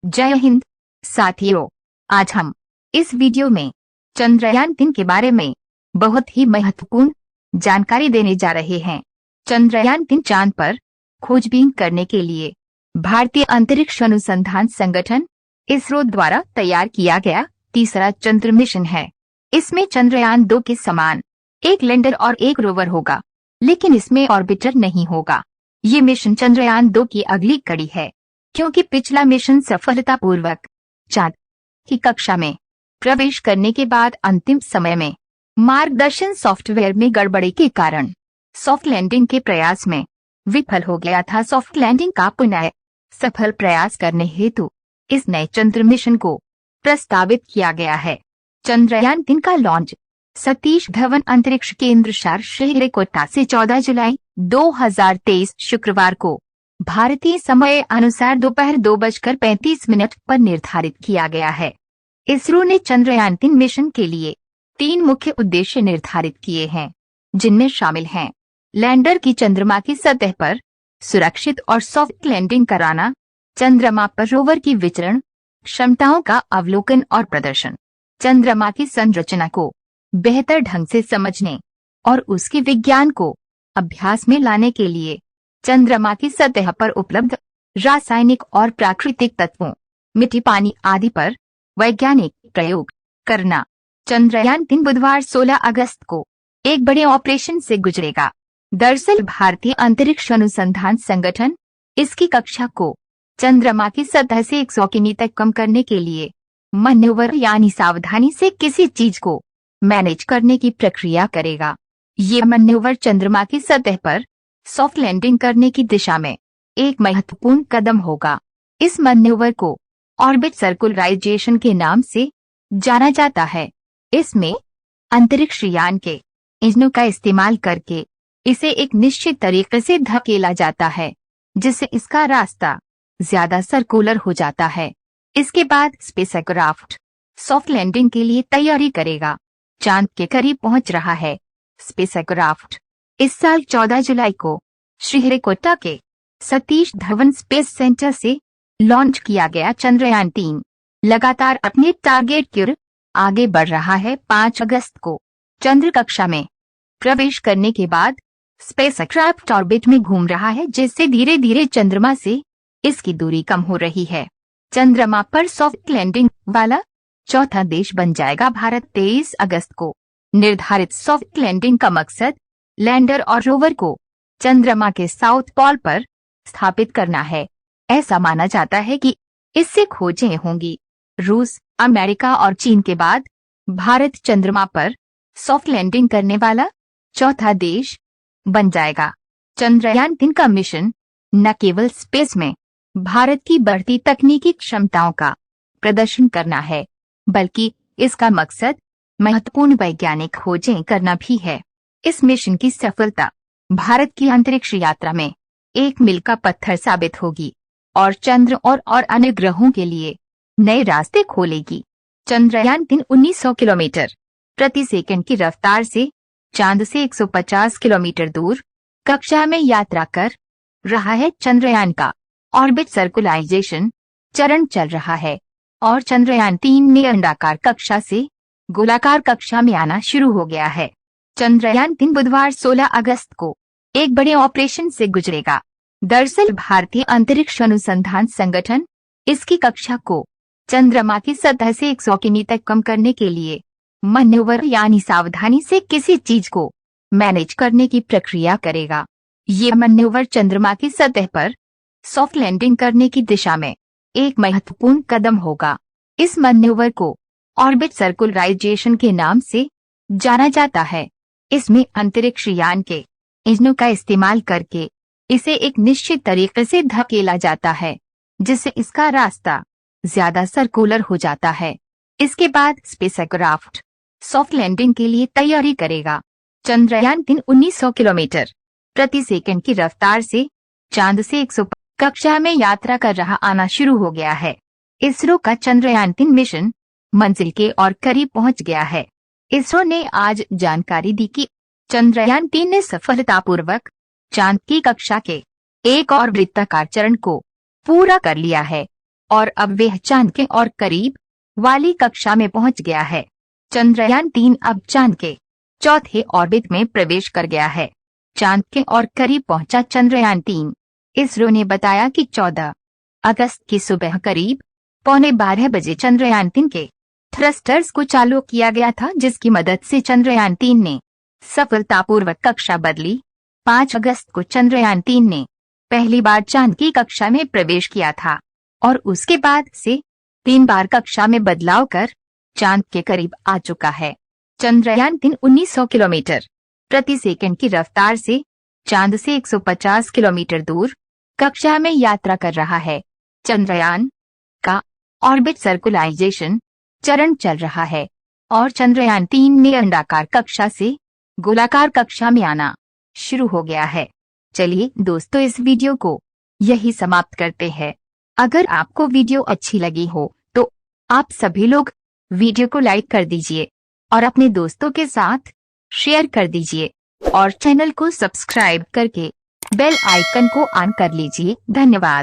जय हिंद साथियों, आज हम इस वीडियो में चंद्रयान 3 के बारे में बहुत ही महत्वपूर्ण जानकारी देने जा रहे हैं। चंद्रयान 3 चांद पर खोजबीन करने के लिए भारतीय अंतरिक्ष अनुसंधान संगठन इसरो द्वारा तैयार किया गया तीसरा चंद्र मिशन है। इसमें चंद्रयान 2 के समान एक लैंडर और एक रोवर होगा, लेकिन इसमें ऑर्बिटर नहीं होगा। ये मिशन चंद्रयान 2 की अगली कड़ी है, क्योंकि पिछला मिशन सफलतापूर्वक चांद की कक्षा में प्रवेश करने के बाद अंतिम समय में मार्गदर्शन सॉफ्टवेयर में गड़बड़ी के कारण सॉफ्ट लैंडिंग के प्रयास में विफल हो गया था। सॉफ्ट लैंडिंग का पुनः सफल प्रयास करने हेतु इस नए चंद्र मिशन को प्रस्तावित किया गया है। चंद्रयान 3 का लॉन्च सतीश धवन अंतरिक्ष केंद्र श्रीहरिकोटा से 14 जुलाई 2023 शुक्रवार को भारतीय समय अनुसार दोपहर 2:35 पर निर्धारित किया गया है। इसरो ने चंद्रयान 3 मिशन के लिए 3 मुख्य उद्देश्य निर्धारित किए हैं, जिनमें शामिल हैं लैंडर की चंद्रमा की सतह पर सुरक्षित और सॉफ्ट लैंडिंग कराना, चंद्रमा पर रोवर की विचरण क्षमताओं का अवलोकन और प्रदर्शन, चंद्रमा की संरचना को बेहतर ढंग से समझने और उसके विज्ञान को अभ्यास में लाने के लिए चंद्रमा की सतह पर उपलब्ध रासायनिक और प्राकृतिक तत्वों, मिट्टी, पानी आदि पर वैज्ञानिक प्रयोग करना। चंद्रयान 3 बुधवार 16 अगस्त को एक बड़े ऑपरेशन से गुजरेगा। दरअसल भारतीय अंतरिक्ष अनुसंधान संगठन इसकी कक्षा को चंद्रमा की सतह से 100 किमी तक कम करने के लिए मैन्यूवर यानी सावधानी से किसी चीज को मैनेज करने की प्रक्रिया करेगा। ये मैन्यूवर चंद्रमा की सतह पर सॉफ्ट लैंडिंग करने की दिशा में एक महत्वपूर्ण कदम होगा। इस मैन्यूवर को ऑर्बिट सर्कुलराइजेशन के नाम से जाना जाता है। इसमें अंतरिक्ष यान के इंजनों का इस्तेमाल करके इसे एक निश्चित तरीके से धकेला जाता है, जिससे इसका रास्ता ज्यादा सर्कुलर हो जाता है। इसके बाद स्पेसक्राफ्ट सॉफ्ट लैंडिंग के लिए तैयारी करेगा। चांद के करीब पहुंच रहा है। स्पेसक्राफ्ट इस साल 14 जुलाई को श्रीहरिकोटा के सतीश धवन स्पेस सेंटर से लॉन्च किया गया चंद्रयान 3 लगातार अपने टारगेट की ओर आगे बढ़ रहा है। 5 अगस्त को चंद्र कक्षा में प्रवेश करने के बाद स्पेसक्राफ्ट ऑर्बिट में घूम रहा है, जिससे धीरे धीरे चंद्रमा से इसकी दूरी कम हो रही है। चंद्रमा पर सॉफ्ट लैंडिंग वाला चौथा देश बन जाएगा भारत। 23 अगस्त को निर्धारित सॉफ्ट लैंडिंग का मकसद लैंडर और रोवर को चंद्रमा के साउथ पोल पर स्थापित करना है। ऐसा माना जाता है कि इससे खोजें होंगी। रूस, अमेरिका और चीन के बाद भारत चंद्रमा पर सॉफ्ट लैंडिंग करने वाला चौथा देश बन जाएगा। चंद्रयान 3 का मिशन न केवल स्पेस में भारत की बढ़ती तकनीकी क्षमताओं का प्रदर्शन करना है, बल्कि इसका मकसद महत्वपूर्ण वैज्ञानिक खोजें करना भी है। इस मिशन की सफलता भारत की अंतरिक्ष यात्रा में एक मील का पत्थर साबित होगी और चंद्र और अन्य ग्रहों के लिए नए रास्ते खोलेगी। चंद्रयान 3 1900 किलोमीटर प्रति सेकंड की रफ्तार से चांद से 150 किलोमीटर दूर कक्षा में यात्रा कर रहा है। चंद्रयान का ऑर्बिट सर्कुलराइजेशन चरण चल रहा है और चंद्रयान 3 ने अंडाकार कक्षा से गोलाकार कक्षा में आना शुरू हो गया है। चंद्रयान 3 बुधवार 16 अगस्त को एक बड़े ऑपरेशन से गुजरेगा। दरअसल भारतीय अंतरिक्ष अनुसंधान संगठन इसकी कक्षा को चंद्रमा की सतह से 100 किमी तक कम करने के लिए मैन्यूवर यानी सावधानी से किसी चीज को मैनेज करने की प्रक्रिया करेगा। ये मैन्यूवर चंद्रमा की सतह पर सॉफ्ट लैंडिंग करने की दिशा में एक महत्वपूर्ण कदम होगा। इस मैन्यूवर को ऑर्बिट सर्कुलराइजेशन के नाम से जाना जाता है। इसमें अंतरिक्ष यान के इंजनों का इस्तेमाल करके इसे एक निश्चित तरीके से धकेला जाता है, जिससे इसका रास्ता ज्यादा सर्कुलर हो जाता है। इसके बाद स्पेसक्राफ्ट सॉफ्ट लैंडिंग के लिए तैयारी करेगा। चंद्रयान 3 1900 किलोमीटर प्रति सेकंड की रफ्तार से चांद से 100 कक्षा में यात्रा कर रहा आना शुरू हो गया है। इसरो का चंद्रयान 3 मिशन मंजिल के और करीब पहुंच गया है। इसरो ने आज जानकारी दी कि चंद्रयान 3 ने सफलतापूर्वक चांद की कक्षा के एक और वृत्ताकार चरण को पूरा कर लिया है। और अब वह चांद के और करीब वाली कक्षा में पहुंच गया है। चंद्रयान-3 अब चांद के चौथे ऑर्बिट में प्रवेश कर गया है। चांद के और करीब पहुंचा चंद्रयान-3। इसरो ने बताया कि 14 अगस्त की सुबह करीब 11:15 बजे चंद्रयान-3 के थ्रस्टर्स को चालू किया गया था, जिसकी मदद से चंद्रयान-3 ने सफलतापूर्वक कक्षा बदली। 5 अगस्त को चंद्रयान-3 ने पहली बार चांद की कक्षा में प्रवेश किया था और उसके बाद से 3 बार कक्षा में बदलाव कर चांद के करीब आ चुका है। चंद्रयान-3 1900 किलोमीटर प्रति सेकंड की रफ्तार से चांद से 150 किलोमीटर दूर कक्षा में यात्रा कर रहा है। चंद्रयान का ऑर्बिट सर्कुलाइजेशन चरण चल रहा है और चंद्रयान-3 ने अंडाकार कक्षा से गोलाकार कक्षा में आना शुरू हो गया है। चलिए दोस्तों, इस वीडियो को यही समाप्त करते हैं। अगर आपको वीडियो अच्छी लगी हो तो आप सभी लोग वीडियो को लाइक कर दीजिए और अपने दोस्तों के साथ शेयर कर दीजिए और चैनल को सब्सक्राइब करके बेल आइकन को ऑन कर लीजिए। धन्यवाद।